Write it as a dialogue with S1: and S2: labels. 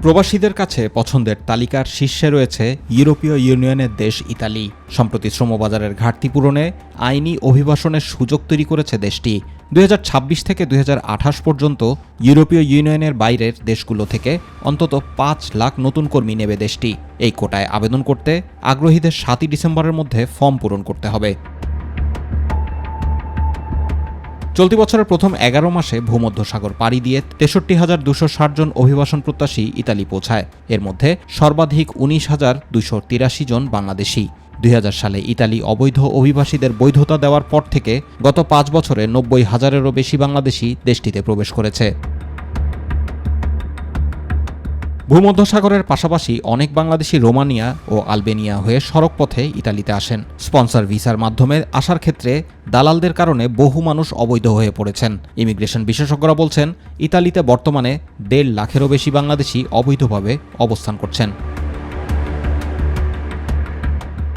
S1: প্রবাসীদের কাছে পছন্দের তালিকার শীর্ষে রয়েছে ইউরোপীয় ইউনিয়নের দেশ ইতালি। সম্প্রতি শ্রমবাজারের ঘাটতি পূরণে আইনি অভিবাসনের সুযোগ তৈরি করেছে দেশটি। 2026 থেকে 2028 পর্যন্ত ইউরোপীয় ইউনিয়নের বাইরের দেশগুলো থেকে অন্তত 5 লাখ নতুন কর্মী নেবে দেশটি। এই কোটায় আবেদন করতে আগ্রহীদের 7 ডিসেম্বরের মধ্যে ফর্ম পূরণ করতে হবে। চলতি বছরের প্রথম 11 মাসে ভূমধ্যসাগর পাড়ি দিয়ে 63,260 জন অভিবাসন প্রত্যাশী ইতালি পৌঁছায়। এর মধ্যে সর্বাধিক 19,283 জন বাংলাদেশি। 2000 সালে ইতালি অবৈধ অভিবাসীদের বৈধতা দেওয়ার পর থেকে গত 5 বছরে 90,000-এরও বেশি বাংলাদেশি দেশটিতে প্রবেশ করেছে। ভূমধ্যসাগরের পাশাপাশি অনেক বাংলাদেশি রোমানিয়া ও আলবেনিয়া হয়ে সড়কপথে ইতালিতে আসেন। স্পন্সর ভিসার মাধ্যমে আসার ক্ষেত্রে দালালদের কারণে বহু মানুষ অবৈধ হয়ে পড়েছেন। ইমিগ্রেশন বিশেষজ্ঞরা বলছেন, ইতালিতে বর্তমানে 1.5 লাখেরও বেশি বাংলাদেশি অবৈধভাবে অবস্থান করছেন।